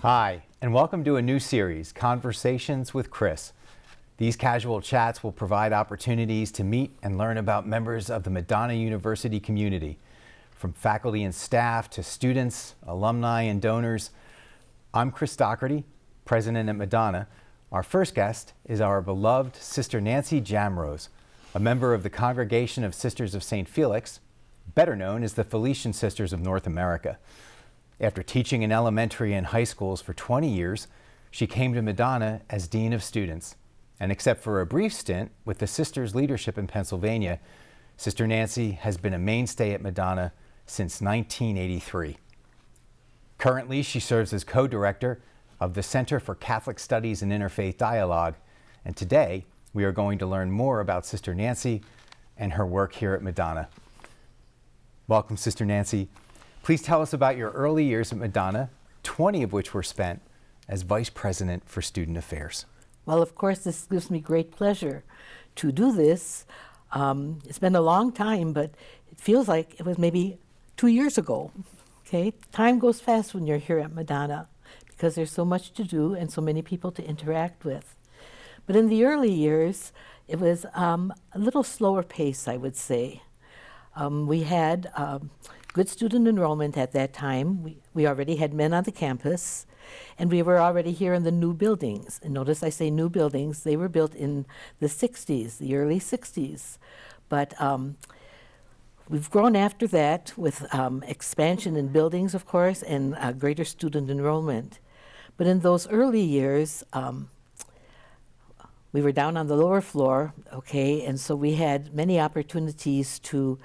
Hi, and welcome to a new series, Conversations with Chris. These casual chats will provide opportunities to meet and learn about members of the Madonna University community, from faculty and staff to students, alumni, and donors. I'm Chris Doherty, president at Madonna. Our first guest is our beloved Sister Nancy Jamrose, a member of the Congregation of Sisters of St. Felix, better known as the Felician Sisters of North America. After teaching in elementary and high schools for 20 years, she came to Madonna as Dean of Students. And except for a brief stint with the Sisters' leadership in Pennsylvania, Sister Nancy has been a mainstay at Madonna since 1983. Currently, she serves as co-director of the Center for Catholic Studies and Interfaith Dialogue. And today, we are going to learn more about Sister Nancy and her work here at Madonna. Welcome, Sister Nancy. Please tell us about your early years at Madonna, 20 of which were spent as Vice President for Student Affairs. Well, of course, this gives me great pleasure to do this. It's been a long time, but it feels like it was maybe 2 years ago. Okay, time goes fast when you're here at Madonna because there's so much to do and so many people to interact with. But in the early years, it was a little slower pace, I would say. We had good student enrollment at that time. We already had men on the campus, and we were already here in the new buildings. And notice I say new buildings. They were built in the 60s, the early 60s. But we've grown after that with expansion in buildings, of course, and greater student enrollment. But in those early years, we were down on the lower floor, okay, and so we had many opportunities to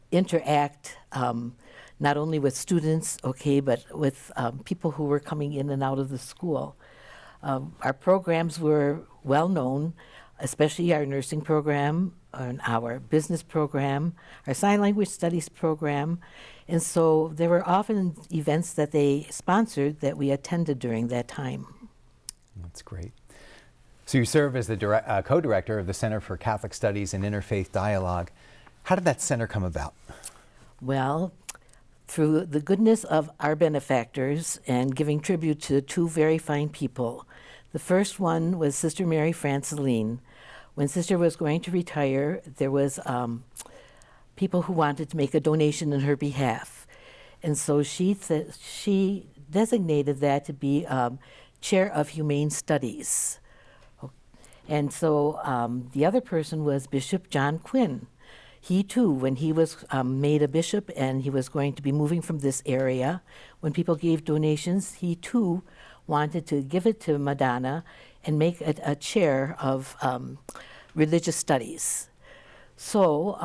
interact not only with students, okay, but with people who were coming in and out of the school. Our programs were well known, especially our nursing program, and our business program, our sign language studies program, and so there were often events that they sponsored that we attended during that time. That's great. So you serve as the co-director of the Center for Catholic Studies and Interfaith Dialogue. How did that center come about? Well, through the goodness of our benefactors and giving tribute to two very fine people. The first one was Sister Mary Franceline. When Sister was going to retire, there was people who wanted to make a donation in her behalf. And so she designated that to be Chair of Humane Studies. And so the other person was Bishop John Quinn. He too, when he was made a bishop and he was going to be moving from this area, when people gave donations, he too wanted to give it to Madonna and make it a chair of religious studies. So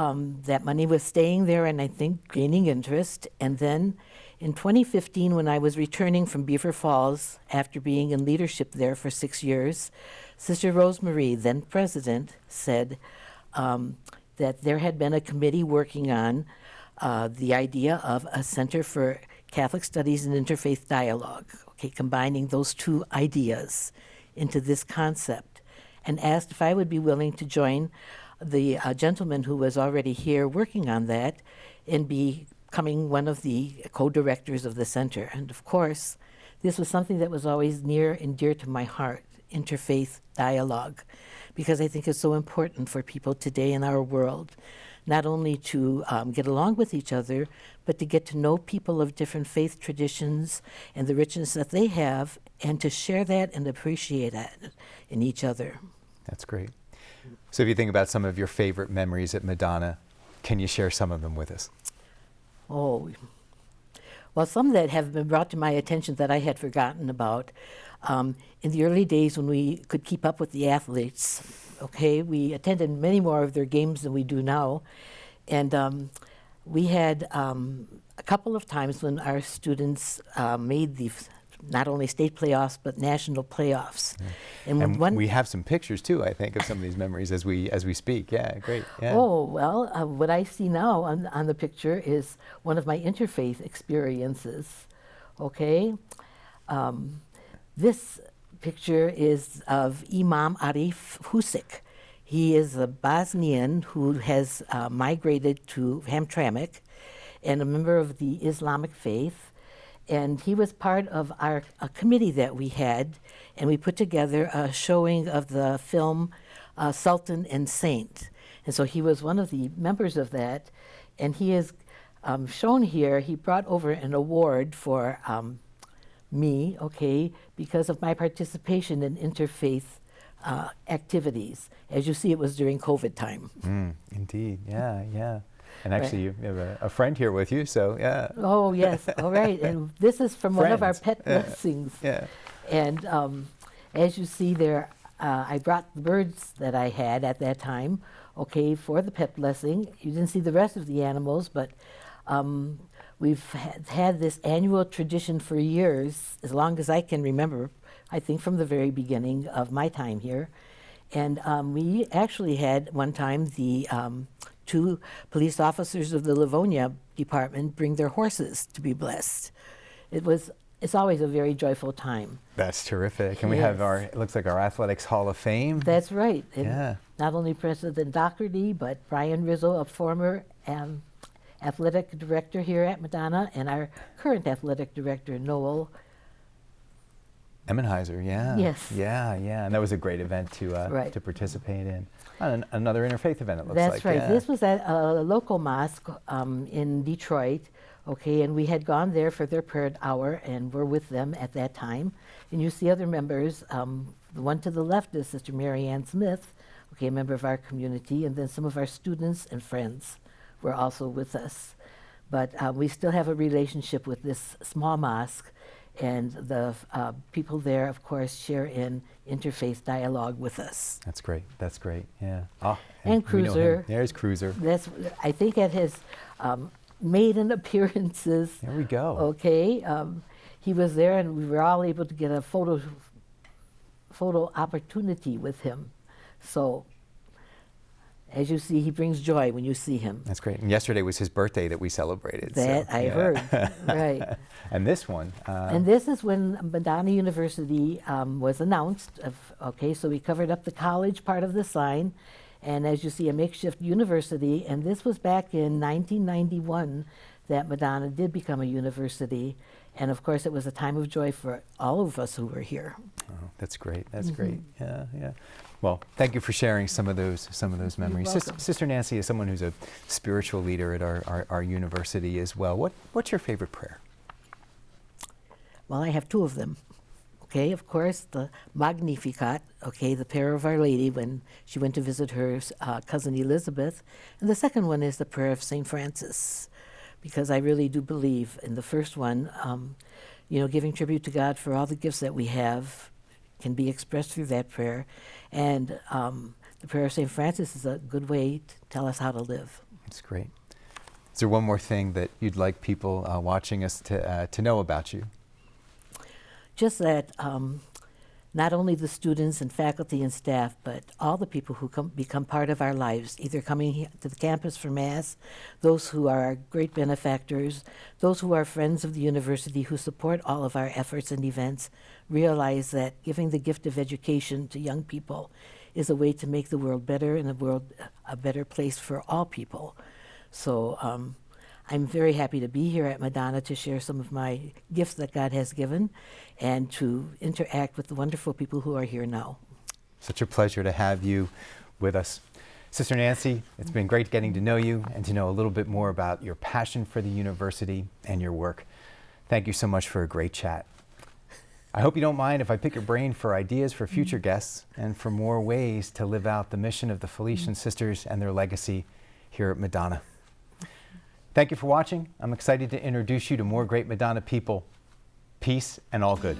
that money was staying there and I think gaining interest. And then in 2015, when I was returning from Beaver Falls after being in leadership there for 6 years, Sister Rosemarie, then president, said that there had been a committee working on the idea of a Center for Catholic Studies and Interfaith Dialogue, okay, combining those two ideas into this concept, and asked if I would be willing to join the gentleman who was already here working on that and becoming one of the co-directors of the center. And of course, this was something that was always near and dear to my heart, interfaith dialogue, because I think it's so important for people today in our world, not only to get along with each other, but to get to know people of different faith traditions and the richness that they have, and to share that and appreciate that in each other. That's great. So if you think about some of your favorite memories at Madonna, can you share some of them with us? Oh, well, some that have been brought to my attention that I had forgotten about. In the early days when we could keep up with the athletes, okay, we attended many more of their games than we do now. And we had a couple of times when our students made the not only state playoffs, but national playoffs. Yeah. And we have some pictures too, I think, of some of these memories as we speak. Yeah, great. Yeah. Oh, well, what I see now on the picture is one of my interfaith experiences, okay? This picture is of Imam Arif Husik. He is a Bosnian who has migrated to Hamtramck and a member of the Islamic faith. And he was part of a committee that we had, and we put together a showing of the film Sultan and Saint. And so he was one of the members of that, and he is shown here. He brought over an award for me, okay, because of my participation in interfaith activities. As you see, it was during COVID time. Indeed, yeah, yeah. And actually, you have a friend here with you, so yeah. Oh, yes, all right. And this is from one of our pet blessings. Yeah. And as you see there, I brought the birds that I had at that time, okay, for the pet blessing. You didn't see the rest of the animals, but we've had this annual tradition for years, as long as I can remember, I think from the very beginning of my time here. And we actually had one time the 2 police officers of the Livonia department bring their horses to be blessed. It's always a very joyful time. That's terrific. And we have it looks like our Athletics Hall of Fame. That's right. And yeah. Not only President Doherty, but Brian Rizzo, a former athletic director here at Madonna, and our current athletic director, Noel Emmenheiser, yeah. Yes. Yeah, yeah. And that was a great event to participate in. Another interfaith event, it looks like. That's right. Yeah. This was at a local mosque in Detroit, okay, and we had gone there for their prayer hour and were with them at that time. And you see other members. The one to the left is Sister Mary Ann Smith, okay, a member of our community, and then some of our students and friends were also with us. But we still have a relationship with this small mosque, and the people there, of course, share in interfaith dialogue with us. That's great. That's great. Yeah. Oh, and Cruiser. There's Cruiser. I think it has maiden appearances. There we go. Okay. He was there, and we were all able to get a photo opportunity with him. So, as you see, he brings joy when you see him. That's great. And yesterday was his birthday that we celebrated. That I heard, right. And this one. And this is when Madonna University was announced. Okay, so we covered up the college part of the sign. And as you see, a makeshift university. And this was back in 1991 that Madonna did become a university. And of course, it was a time of joy for all of us who were here. Oh, that's great. That's great. Yeah, yeah. Well, thank you for sharing some of those memories. Sister Nancy is someone who's a spiritual leader at our university as well. What's your favorite prayer? Well, I have 2 of them. Okay, of course, the Magnificat, okay, the prayer of Our Lady when she went to visit her cousin Elizabeth. And the second one is the prayer of St. Francis, because I really do believe in the first one, giving tribute to God for all the gifts that we have can be expressed through that prayer. And the prayer of St. Francis is a good way to tell us how to live. That's great. Is there one more thing that you'd like people watching us to know about you? Just that not only the students and faculty and staff, but all the people who become part of our lives, either coming to the campus for Mass, those who are our great benefactors, those who are friends of the university who support all of our efforts and events, realize that giving the gift of education to young people is a way to make the world better and the world a better place for all people. So I'm very happy to be here at Madonna to share some of my gifts that God has given and to interact with the wonderful people who are here now. Such a pleasure to have you with us. Sister Nancy, it's been great getting to know you and to know a little bit more about your passion for the university and your work. Thank you so much for a great chat. I hope you don't mind if I pick your brain for ideas for future guests and for more ways to live out the mission of the Felician Sisters and their legacy here at Madonna. Thank you for watching. I'm excited to introduce you to more great Madonna people. Peace and all good.